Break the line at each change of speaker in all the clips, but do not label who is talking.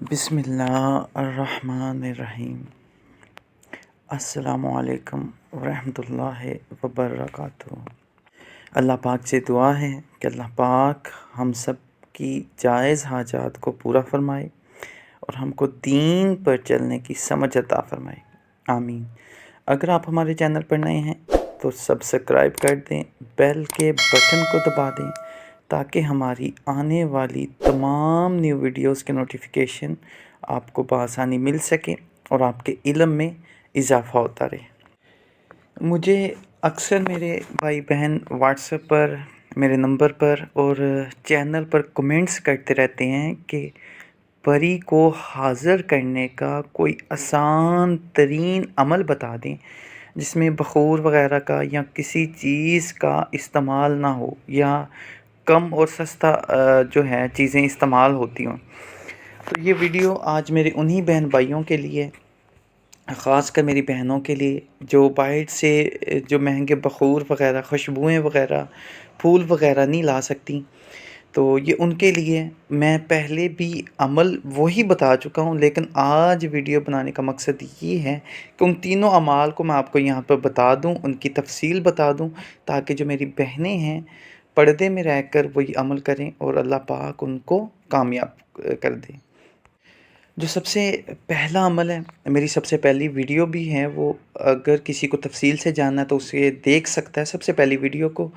بسم اللہ الرحمن الرحیم۔ السلام علیکم ورحمۃ اللہ وبرکاتہ۔ اللہ پاک سے دعا ہے کہ اللہ پاک ہم سب کی جائز حاجات کو پورا فرمائے اور ہم کو دین پر چلنے کی سمجھ عطا فرمائے، آمین۔ اگر آپ ہمارے چینل پر نئے ہیں تو سبسکرائب کر دیں، بیل کے بٹن کو دبا دیں تاکہ ہماری آنے والی تمام نیو ویڈیوز کے نوٹیفیکیشن آپ کو بآسانی مل سکیں اور آپ کے علم میں اضافہ ہوتا رہے۔ مجھے اکثر میرے بھائی بہن واٹس ایپ پر، میرے نمبر پر اور چینل پر کمنٹس کرتے رہتے ہیں کہ پری کو حاضر کرنے کا کوئی آسان ترین عمل بتا دیں جس میں بخور وغیرہ کا یا کسی چیز کا استعمال نہ ہو یا کم اور سستا جو ہے چیزیں استعمال ہوتی ہوں۔ تو یہ ویڈیو آج میرے انہی بہن بھائیوں کے لیے، خاص کر میری بہنوں کے لیے جو باہر سے جو مہنگے بخور وغیرہ، خوشبوئیں وغیرہ، پھول وغیرہ نہیں لا سکتی، تو یہ ان کے لیے میں پہلے بھی عمل وہی بتا چکا ہوں، لیکن آج ویڈیو بنانے کا مقصد یہ ہے کہ ان تینوں اعمال کو میں آپ کو یہاں پر بتا دوں، ان کی تفصیل بتا دوں، تاکہ جو میری بہنیں ہیں پردے میں رہ کر وہی عمل کریں اور اللہ پاک ان کو کامیاب کر دے۔ جو سب سے پہلا عمل ہے، میری سب سے پہلی ویڈیو بھی ہے، وہ اگر کسی کو تفصیل سے جاننا ہے تو اسے دیکھ سکتا ہے سب سے پہلی ویڈیو کو۔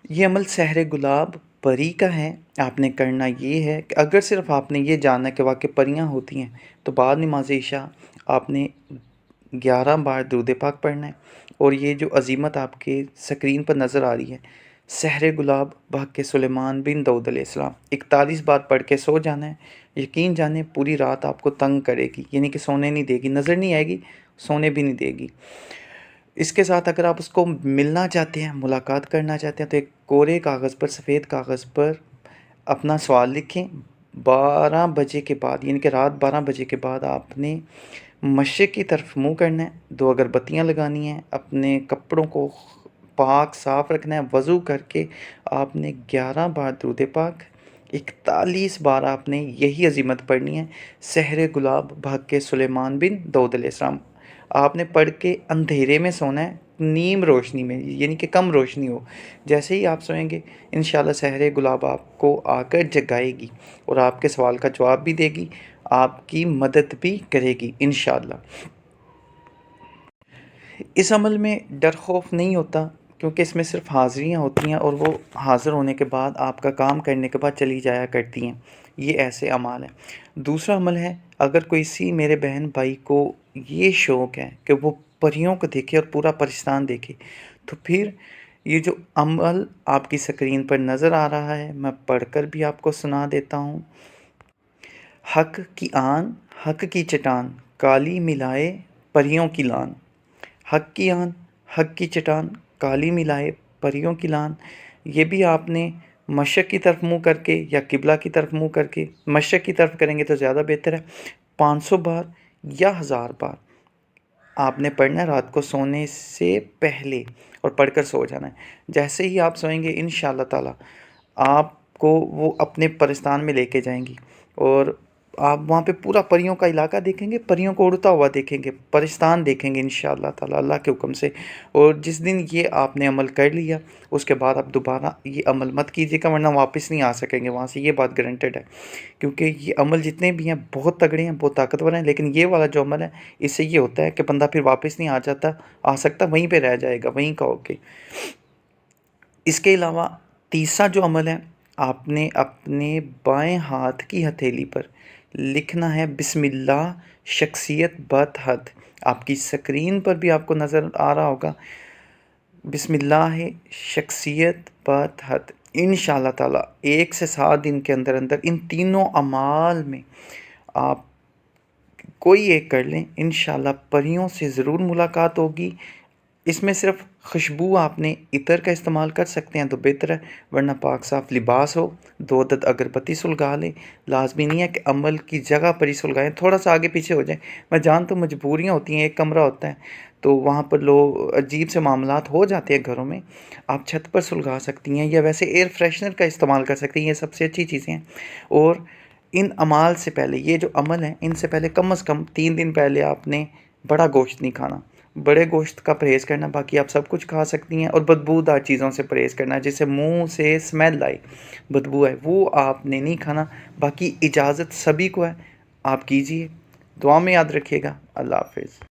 یہ عمل سحر گلاب پری کا ہے۔ آپ نے کرنا یہ ہے کہ اگر صرف آپ نے یہ جاننا ہے کہ واقعی پریاں ہوتی ہیں تو بعد نماز عشاء آپ نے 11 بار درود پاک پڑھنا ہے، اور یہ جو عظیمت آپ کے سکرین پر نظر آ رہی ہے، سحر گلاب بحق سلیمان بن داؤد علیہ السلام، 41 بار پڑھ کے سو جانا ہے۔ یقین جانیں پوری رات آپ کو تنگ کرے گی، یعنی کہ سونے نہیں دے گی، نظر نہیں آئے گی، سونے بھی نہیں دے گی۔ اس کے ساتھ اگر آپ اس کو ملنا چاہتے ہیں، ملاقات کرنا چاہتے ہیں، تو ایک کورے کاغذ پر، سفید کاغذ پر اپنا سوال لکھیں۔ 12 بجے کے بعد، یعنی کہ رات 12 بجے کے بعد آپ نے مشرق کی طرف منہ کرنا ہے، 2 اگربتیاں لگانی ہیں، اپنے کپڑوں کو پاک صاف رکھنا ہے، وضو کر کے آپ نے 11 بار درود پاک، 41 بار آپ نے یہی عظیمت پڑھنی ہے، سحر گلاب بحق سلیمان بن داؤد علیہ السلام۔ آپ نے پڑھ کے اندھیرے میں سونا ہے، نیم روشنی میں، یعنی کہ کم روشنی ہو۔ جیسے ہی آپ سوئیں گے انشاءاللہ سحر گلاب آپ کو آ کر جگائے گی اور آپ کے سوال کا جواب بھی دے گی، آپ کی مدد بھی کرے گی انشاءاللہ۔ اس عمل میں ڈر خوف نہیں ہوتا، کیونکہ اس میں صرف حاضریاں ہوتی ہیں اور وہ حاضر ہونے کے بعد آپ کا کام کرنے کے بعد چلی جایا کرتی ہیں۔ یہ ایسے اعمال ہیں۔ دوسرا عمل ہے، اگر کوئی میرے بہن بھائی کو یہ شوق ہے کہ وہ پریوں کو دیکھے اور پورا پاکستان دیکھے، تو پھر یہ جو عمل آپ کی سکرین پر نظر آ رہا ہے میں پڑھ کر بھی آپ کو سنا دیتا ہوں۔ حق کی آن، حق کی چٹان، کالی ملائے پریوں کی لان۔ حق کی آن، حق کی چٹان، کالی ملائے پریوں کی لان۔ یہ بھی آپ نے مشرق کی طرف منہ کر کے یا قبلہ کی طرف منہ کر کے، مشرق کی طرف کریں گے تو زیادہ بہتر ہے، 500 بار یا 1000 بار آپ نے پڑھنا ہے رات کو سونے سے پہلے، اور پڑھ کر سو جانا ہے۔ جیسے ہی آپ سوئیں گے انشاءاللہ تعالی آپ کو وہ اپنے پرستان میں لے کے جائیں گی، اور آپ وہاں پہ پورا پریوں کا علاقہ دیکھیں گے، پریوں کو اڑتا ہوا دیکھیں گے، پرستان دیکھیں گے انشاءاللہ تعالی اللہ کے حکم سے۔ اور جس دن یہ آپ نے عمل کر لیا اس کے بعد آپ دوبارہ یہ عمل مت کیجیے گا، ورنہ واپس نہیں آ سکیں گے وہاں سے، یہ بات گارنٹیڈ ہے۔ کیونکہ یہ عمل جتنے بھی ہیں بہت تگڑے ہیں، بہت طاقتور ہیں، لیکن یہ والا جو عمل ہے اس سے یہ ہوتا ہے کہ بندہ پھر واپس نہیں آ سکتا، وہیں پہ رہ جائے گا، وہیں کا ہو کے۔ اس کے علاوہ تیسرا جو عمل ہے، آپ نے اپنے بائیں ہاتھ کی ہتھیلی پر لکھنا ہے بسم اللہ شخصیت بت حد۔ آپ کی سکرین پر بھی آپ کو نظر آ رہا ہوگا، بسم اللہ شخصیت بت حد۔ انشاءاللہ تعالی 1 سے 7 دن کے اندر اندر ان تینوں اعمال میں آپ کوئی ایک کر لیں، انشاءاللہ پریوں سے ضرور ملاقات ہوگی۔ اس میں صرف خوشبو آپ نے عطر کا استعمال کر سکتے ہیں تو بہتر ہے، ورنہ پاک صاف لباس ہو، 2 عدد اگربتی سلگا لیں۔ لازمی نہیں ہے کہ عمل کی جگہ پر ہی سلگائیں، تھوڑا سا آگے پیچھے ہو جائیں، میں جانتا ہوں مجبوریاں ہوتی ہیں، ایک کمرہ ہوتا ہے تو وہاں پر لوگ عجیب سے معاملات ہو جاتے ہیں گھروں میں، آپ چھت پر سلگا سکتی ہیں، یا ویسے ایئر فریشنر کا استعمال کر سکتی ہیں، یہ سب سے اچھی چیزیں ہیں۔ اور ان اعمال سے پہلے، یہ جو عمل ہیں ان سے پہلے کم از کم 3 دن پہلے آپ نے بڑا گوشت نہیں کھانا، بڑے گوشت کا پرہیز کرنا، باقی آپ سب کچھ کھا سکتی ہیں، اور بدبودار چیزوں سے پرہیز کرنا، جسے منہ سے اسمیل آئے، بدبو ہے، وہ آپ نے نہیں کھانا۔ باقی اجازت سبھی کو ہے، آپ کیجئے۔ دعا میں یاد رکھیے گا۔ اللہ حافظ۔